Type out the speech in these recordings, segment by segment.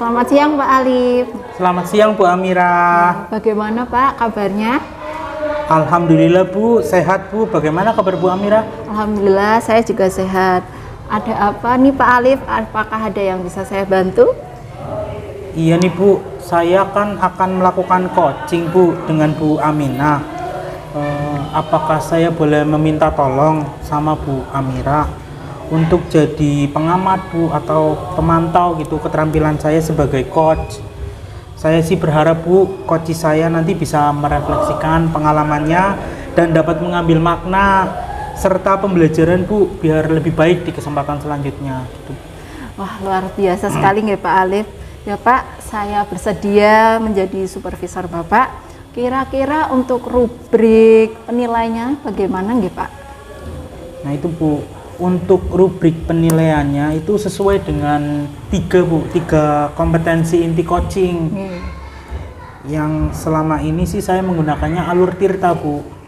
Selamat siang Pak Alif. Selamat siang Bu Amira. Bagaimana Pak kabarnya? Alhamdulillah Bu, sehat Bu. Bagaimana kabar Bu Amira? Alhamdulillah saya juga sehat. Ada apa nih Pak Alif? Apakah ada yang bisa saya bantu? Iya nih Bu, saya kan akan melakukan coaching Bu dengan Bu Aminah. Apakah saya boleh meminta tolong sama Bu Amira untuk jadi pengamat Bu atau pemantau gitu keterampilan saya sebagai coach? Saya sih berharap Bu, coach saya nanti bisa merefleksikan pengalamannya dan dapat mengambil makna serta pembelajaran Bu biar lebih baik di kesempatan selanjutnya gitu. Wah, luar biasa sekali nggih Pak Alif. Ya Pak, saya bersedia menjadi supervisor Bapak. Kira-kira untuk rubrik penilainya bagaimana nggih Pak? Nah itu Bu, untuk rubrik penilaiannya itu sesuai dengan tiga kompetensi inti coaching. Yang selama ini sih saya menggunakannya alur Tirta Bu.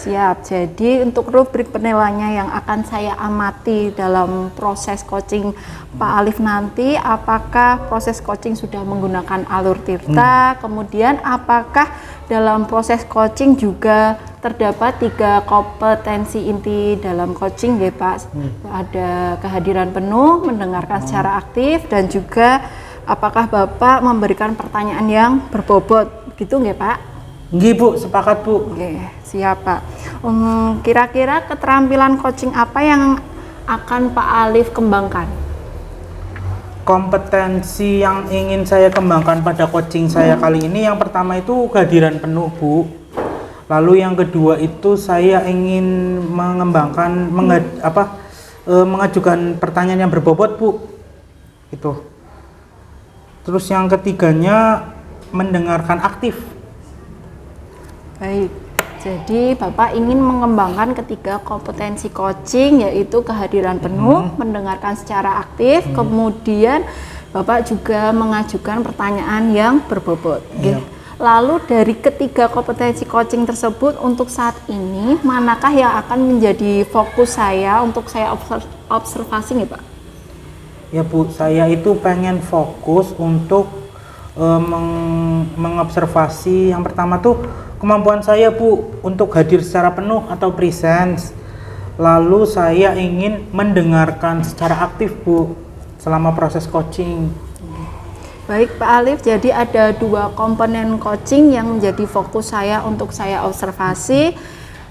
Siap. Jadi untuk rubrik penilaiannya yang akan saya amati dalam proses coaching Pak Alif nanti, apakah proses coaching sudah menggunakan alur Tirta, kemudian apakah dalam proses coaching juga terdapat 3 kompetensi inti dalam coaching ya Pak. Ada kehadiran penuh, mendengarkan secara aktif, dan juga apakah Bapak memberikan pertanyaan yang berbobot gitu nggih Pak? Nggih Bu, sepakat Bu. Oke, siap Pak. Kira-kira keterampilan coaching apa yang akan Pak Alif kembangkan? Kompetensi yang ingin saya kembangkan pada coaching saya kali ini, yang pertama itu kehadiran penuh Bu. Lalu yang kedua itu saya ingin mengembangkan mengajukan pertanyaan yang berbobot Bu. Itu. Terus yang ketiganya mendengarkan aktif. Baik, jadi Bapak ingin mengembangkan ketiga kompetensi coaching, yaitu kehadiran penuh, mendengarkan secara aktif, kemudian Bapak juga mengajukan pertanyaan yang berbobot. Iya. Lalu dari ketiga kompetensi coaching tersebut untuk saat ini, manakah yang akan menjadi fokus saya untuk saya observasi nih Pak? Ya Bu, saya itu pengen fokus untuk mengobservasi yang pertama tuh kemampuan saya Bu untuk hadir secara penuh atau presence. Lalu saya ingin mendengarkan secara aktif Bu selama proses coaching. Baik Pak Alif, jadi ada 2 komponen coaching yang menjadi fokus saya untuk saya observasi,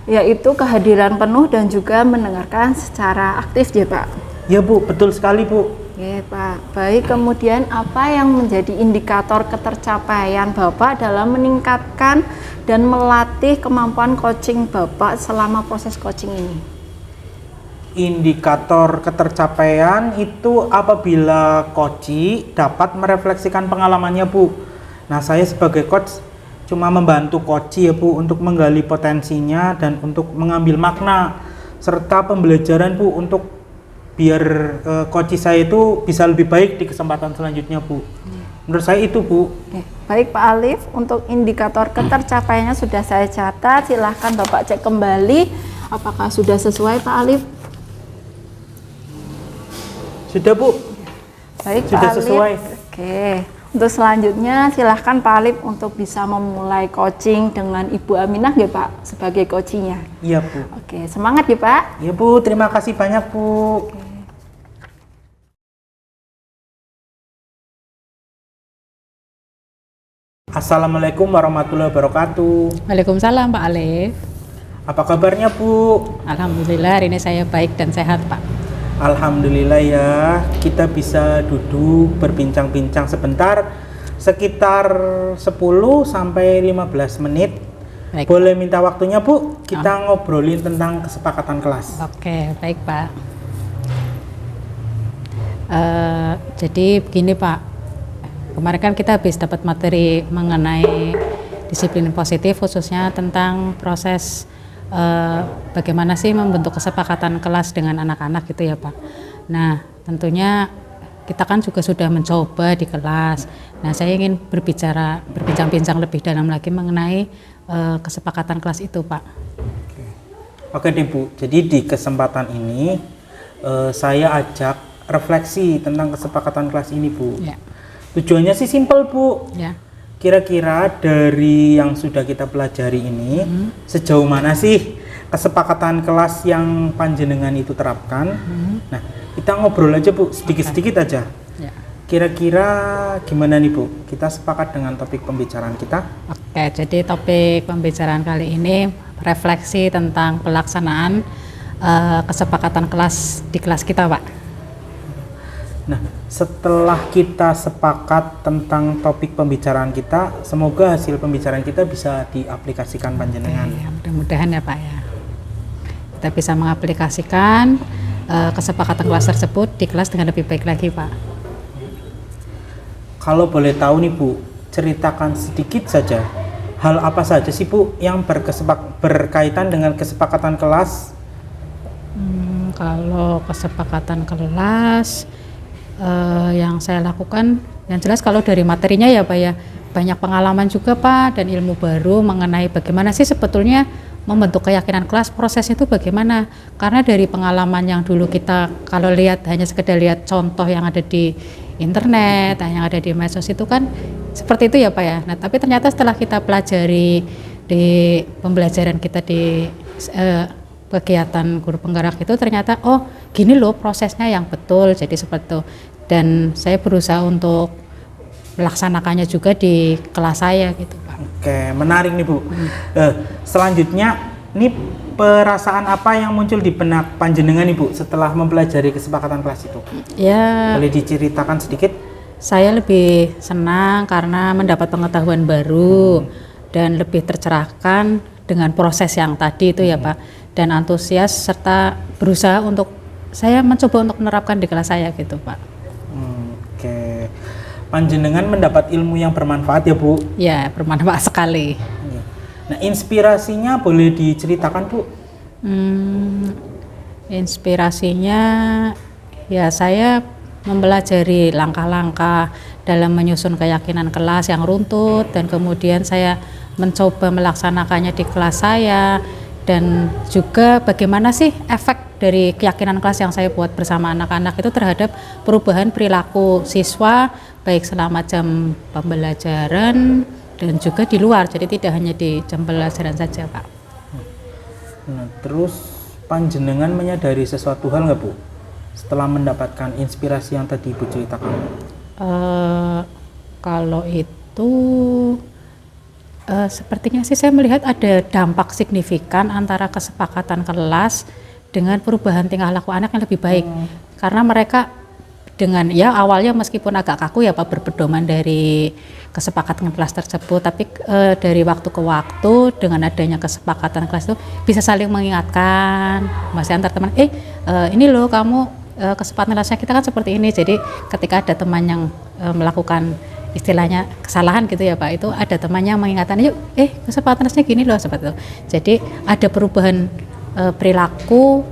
yaitu kehadiran penuh dan juga mendengarkan secara aktif ya Pak? Ya Bu, betul sekali Bu. Oke Pak, baik. Kemudian apa yang menjadi indikator ketercapaian Bapak dalam meningkatkan dan melatih kemampuan coaching Bapak selama proses coaching ini? Indikator ketercapaian itu apabila coach dapat merefleksikan pengalamannya Bu. Nah saya sebagai coach cuma membantu coach ya Bu untuk menggali potensinya dan untuk mengambil makna serta pembelajaran Bu untuk biar coach saya itu bisa lebih baik di kesempatan selanjutnya Bu. Menurut saya itu Bu. Oke. Baik Pak Alif, untuk indikator ketercapaiannya sudah saya catat, silahkan Bapak cek kembali apakah sudah sesuai Pak Alif. Sudah Bu. Baik Sudah Pak Alif. sesuai. Oke. Untuk selanjutnya silahkan Pak Alif untuk bisa memulai coaching dengan Ibu Aminah ya Pak sebagai coachingnya. Iya Bu. Oke, semangat ya Pak. Iya Bu, terima kasih banyak Bu. Assalamualaikum warahmatullahi wabarakatuh. Waalaikumsalam Pak Alif. Apa kabarnya Bu? Alhamdulillah hari ini saya baik dan sehat Pak. Alhamdulillah ya, kita bisa duduk berbincang-bincang sebentar sekitar 10 sampai 15 menit. Baik. Boleh minta waktunya Bu? Kita ngobrolin tentang kesepakatan kelas. Oke, baik Pak. Jadi begini Pak, kemarin kan kita habis dapat materi mengenai disiplin positif, khususnya tentang proses bagaimana sih membentuk kesepakatan kelas dengan anak-anak gitu ya Pak. Nah tentunya kita kan juga sudah mencoba di kelas. Nah saya ingin berbincang-bincang lebih dalam lagi mengenai kesepakatan kelas itu Pak. Oke deh Bu, jadi di kesempatan ini saya ajak refleksi tentang kesepakatan kelas ini, Bu. Ya. Tujuannya sih simpel, Bu. Ya. Kira-kira dari yang sudah kita pelajari ini, sejauh mana sih kesepakatan kelas yang panjenengan itu terapkan? Nah, kita ngobrol aja, Bu, sedikit-sedikit aja. Ya. Kira-kira gimana nih, Bu? Kita sepakat dengan topik pembicaraan kita? Oke, jadi topik pembicaraan kali ini refleksi tentang pelaksanaan kesepakatan kelas di kelas kita, Pak. Nah, setelah kita sepakat tentang topik pembicaraan kita, semoga hasil pembicaraan kita bisa diaplikasikan panjenengan. Ya, mudah-mudahan ya Pak ya. Kita bisa mengaplikasikan kesepakatan kelas tersebut di kelas dengan lebih baik lagi, Pak. Kalau boleh tahu nih, Bu, ceritakan sedikit saja hal apa saja sih, Bu, yang berkaitan dengan kesepakatan kelas? Kalau kesepakatan kelas yang saya lakukan, yang jelas kalau dari materinya ya Pak ya, banyak pengalaman juga Pak dan ilmu baru mengenai bagaimana sih sebetulnya membentuk keyakinan kelas, prosesnya itu bagaimana. Karena dari pengalaman yang dulu kita kalau lihat hanya sekedar lihat contoh yang ada di internet, yang ada di medsos itu kan seperti itu ya Pak ya. Nah tapi ternyata setelah kita pelajari di pembelajaran kita di kegiatan guru penggerak itu ternyata oh gini loh prosesnya yang betul, jadi seperti itu. Dan saya berusaha untuk melaksanakannya juga di kelas saya gitu Pak. Oke, menarik nih Bu. Selanjutnya ini perasaan apa yang muncul di benak panjenengan nih Bu setelah mempelajari kesepakatan kelas itu? Ya, boleh diceritakan sedikit? Saya lebih senang karena mendapat pengetahuan baru dan lebih tercerahkan dengan proses yang tadi itu ya Pak. Dan antusias serta berusaha untuk saya mencoba untuk menerapkan di kelas saya gitu Pak. Oke. Panjenengan mendapat ilmu yang bermanfaat ya Bu? Ya, bermanfaat sekali. Nah, inspirasinya boleh diceritakan Bu? Inspirasinya ya saya mempelajari langkah-langkah dalam menyusun keyakinan kelas yang runtut dan kemudian saya mencoba melaksanakannya di kelas saya. Dan juga bagaimana sih efek dari keyakinan kelas yang saya buat bersama anak-anak itu terhadap perubahan perilaku siswa baik selama jam pembelajaran dan juga di luar, jadi tidak hanya di jam pembelajaran saja Pak. Nah, terus panjenengan menyadari sesuatu hal nggak Bu setelah mendapatkan inspirasi yang tadi Ibu ceritakan? Kalau itu sepertinya sih saya melihat ada dampak signifikan antara kesepakatan kelas dengan perubahan tingkah laku anak yang lebih baik. Karena mereka dengan ya awalnya meskipun agak kaku ya Pak berpedoman dari kesepakatan kelas tersebut, tapi dari waktu ke waktu dengan adanya kesepakatan kelas itu bisa saling mengingatkan, masih antar teman, ini loh kamu kesepakatan kelasnya kita kan seperti ini. Jadi ketika ada teman yang melakukan istilahnya kesalahan gitu ya Pak, itu ada temannya mengingatkan, yuk kesepakatan kelasnya gini loh seperti itu. Jadi ada perubahan perilaku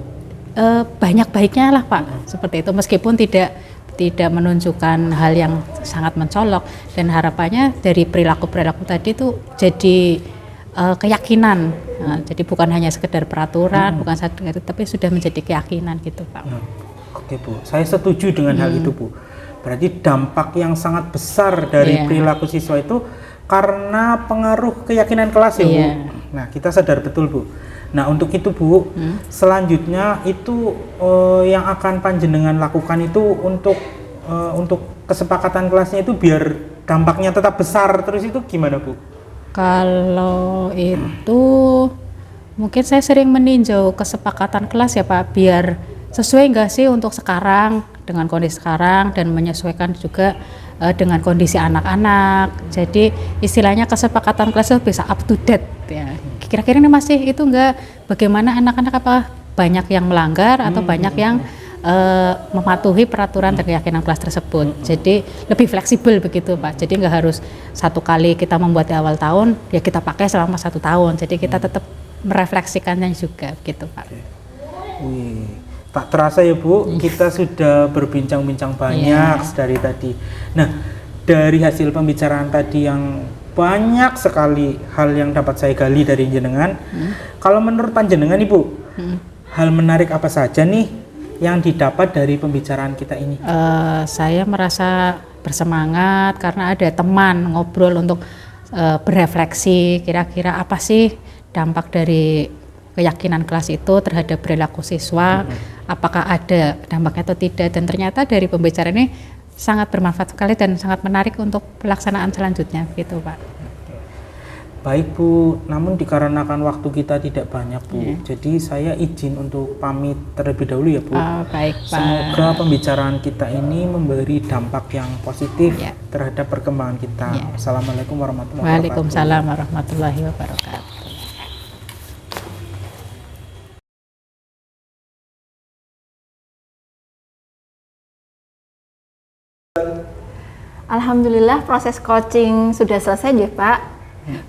banyak baiknya lah Pak, seperti itu meskipun tidak menunjukkan hal yang sangat mencolok, dan harapannya dari perilaku-perilaku tadi itu jadi keyakinan. Jadi bukan hanya sekedar peraturan, bukan satu itu, tapi sudah menjadi keyakinan gitu Pak. Oke Bu, saya setuju dengan hal itu Bu. Berarti dampak yang sangat besar dari perilaku siswa itu karena pengaruh keyakinan kelas ya Bu. Nah kita sadar betul Bu. Nah untuk itu Bu, selanjutnya itu yang akan panjenengan lakukan itu untuk kesepakatan kelasnya itu biar dampaknya tetap besar terus itu gimana Bu? Kalau itu mungkin saya sering meninjau kesepakatan kelas ya Pak, biar sesuai nggak sih untuk sekarang dengan kondisi sekarang dan menyesuaikan juga dengan kondisi anak-anak. Jadi istilahnya kesepakatan kelas itu bisa up to date ya. Kira-kira ini masih itu enggak, bagaimana anak-anak apa banyak yang melanggar atau banyak yang mematuhi peraturan dan keyakinan kelas tersebut. Jadi lebih fleksibel begitu Pak. Jadi nggak harus satu kali kita membuat di awal tahun ya kita pakai selama 1 tahun. Jadi kita tetap merefleksikannya juga gitu Pak. Wih. Tak terasa ya Bu, kita sudah berbincang-bincang banyak dari tadi. Nah, dari hasil pembicaraan tadi yang banyak sekali hal yang dapat saya gali dari jenengan. Kalau menurut panjenengan Ibu, hal menarik apa saja nih yang didapat dari pembicaraan kita ini? Saya merasa bersemangat karena ada teman ngobrol untuk berefleksi kira-kira apa sih dampak dari keyakinan kelas itu terhadap perilaku siswa, apakah ada dampaknya atau tidak, dan ternyata dari pembicaraan ini sangat bermanfaat sekali dan sangat menarik untuk pelaksanaan selanjutnya gitu Pak. Baik Bu, namun dikarenakan waktu kita tidak banyak Bu, jadi saya izin untuk pamit terlebih dahulu ya Bu. Baik Pak. Semoga pembicaraan kita ini memberi dampak yang positif terhadap perkembangan kita. Assalamualaikum warahmatullahi wabarakatuh. Waalaikumsalam warahmatullahi wabarakatuh. Alhamdulillah proses coaching sudah selesai ya Pak.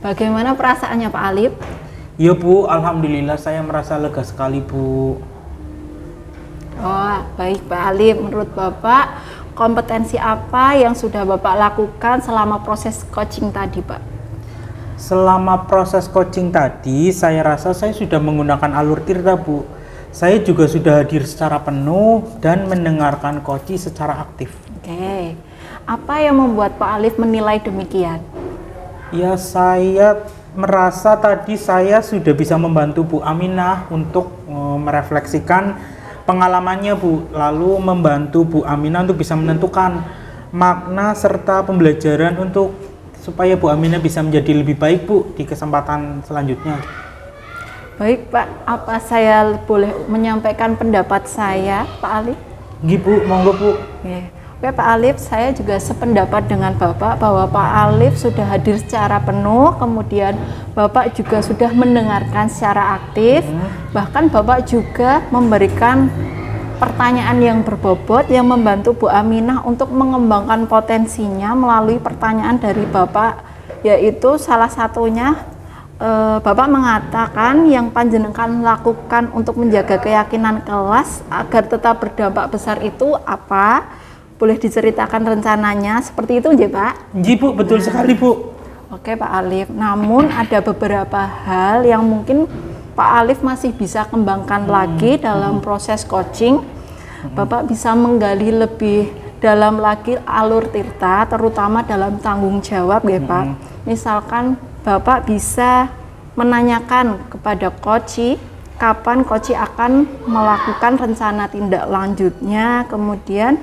Bagaimana perasaannya Pak Alif? Iya Bu, alhamdulillah saya merasa lega sekali Bu. Oh, baik Pak Alif, menurut Bapak kompetensi apa yang sudah Bapak lakukan selama proses coaching tadi Pak? Selama proses coaching tadi, saya rasa saya sudah menggunakan alur tirta Bu. Saya juga sudah hadir secara penuh dan mendengarkan coaching secara aktif. Oke, apa yang membuat Pak Alif menilai demikian? Ya, saya merasa tadi saya sudah bisa membantu Bu Aminah untuk merefleksikan pengalamannya Bu, lalu membantu Bu Aminah untuk bisa menentukan makna serta pembelajaran untuk supaya Bu Aminah bisa menjadi lebih baik Bu di kesempatan selanjutnya. Baik Pak, apa saya boleh menyampaikan pendapat saya Pak Alif? Nggih Bu, monggo Bu. Oke Pak Alif, saya juga sependapat dengan Bapak bahwa Pak Alif sudah hadir secara penuh, kemudian Bapak juga sudah mendengarkan secara aktif, bahkan Bapak juga memberikan pertanyaan yang berbobot yang membantu Bu Aminah untuk mengembangkan potensinya melalui pertanyaan dari Bapak, yaitu salah satunya Bapak mengatakan yang panjenengan lakukan untuk menjaga keyakinan kelas agar tetap berdampak besar itu apa? Boleh diceritakan rencananya seperti itu ya Pak? Nggih Bu, betul sekali Bu. Oke Pak Alif, namun ada beberapa hal yang mungkin Pak Alif masih bisa kembangkan lagi dalam proses coaching. Bapak bisa menggali lebih dalam lagi alur tirta, terutama dalam tanggung jawab ya Pak. Misalkan Bapak bisa menanyakan kepada coach kapan coach akan melakukan rencana tindak lanjutnya, kemudian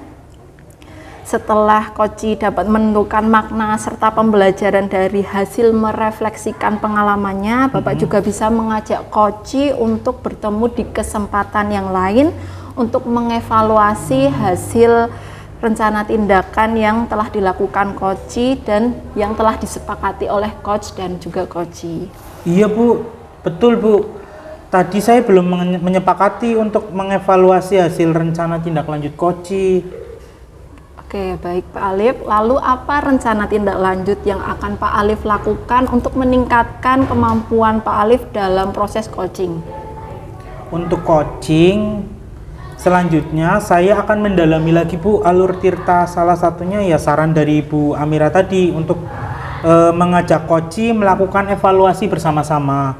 setelah coach dapat menentukan makna serta pembelajaran dari hasil merefleksikan pengalamannya, Bapak juga bisa mengajak coach untuk bertemu di kesempatan yang lain untuk mengevaluasi hasil rencana tindakan yang telah dilakukan coach dan yang telah disepakati oleh coach dan juga coach. Iya Bu, betul Bu. Tadi saya belum menyepakati untuk mengevaluasi hasil rencana tindak lanjut coach. Oke, baik Pak Alif. Lalu apa rencana tindak lanjut yang akan Pak Alif lakukan untuk meningkatkan kemampuan Pak Alif dalam proses coaching? Untuk coaching, selanjutnya saya akan mendalami lagi Bu alur tirta, salah satunya ya saran dari Bu Amira tadi untuk mengajak coach melakukan evaluasi bersama-sama.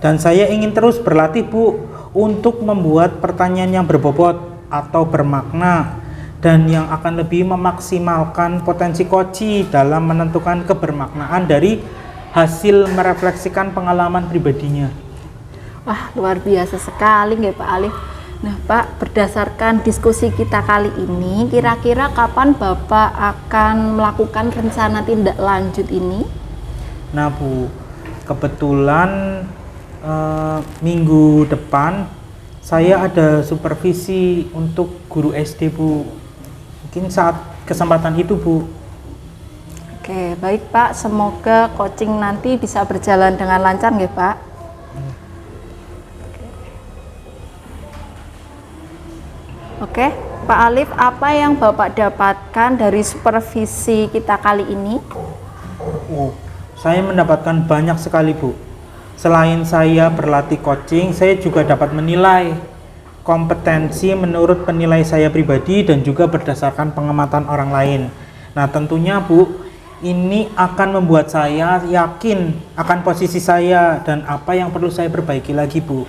Dan saya ingin terus berlatih Bu untuk membuat pertanyaan yang berbobot atau bermakna dan yang akan lebih memaksimalkan potensi coach dalam menentukan kebermaknaan dari hasil merefleksikan pengalaman pribadinya. Wah, luar biasa sekali nggak Pak Alif. Nah Pak, berdasarkan diskusi kita kali ini, kira-kira kapan Bapak akan melakukan rencana tindak lanjut ini? Nah Bu, kebetulan minggu depan saya ada supervisi untuk guru SD Bu. Mungkin saat kesempatan itu Bu. Oke, baik Pak, semoga coaching nanti bisa berjalan dengan lancar nggih Pak. Oke, Pak Alif, apa yang Bapak dapatkan dari supervisi kita kali ini? Saya mendapatkan banyak sekali Bu. Selain saya berlatih coaching, saya juga dapat menilai kompetensi menurut penilai saya pribadi dan juga berdasarkan pengamatan orang lain. Nah tentunya Bu, ini akan membuat saya yakin akan posisi saya dan apa yang perlu saya perbaiki lagi Bu.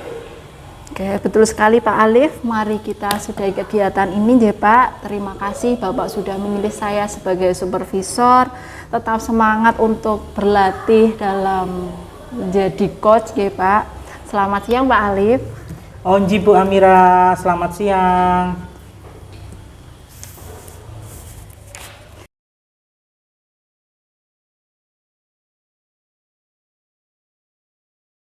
Oke, betul sekali Pak Alif. Mari kita sudahi kegiatan ini ya Pak. Terima kasih Bapak sudah memilih saya sebagai supervisor. Tetap semangat untuk berlatih dalam menjadi coach ya Pak. Selamat siang Pak Alif. Onji Bu Amira, selamat siang.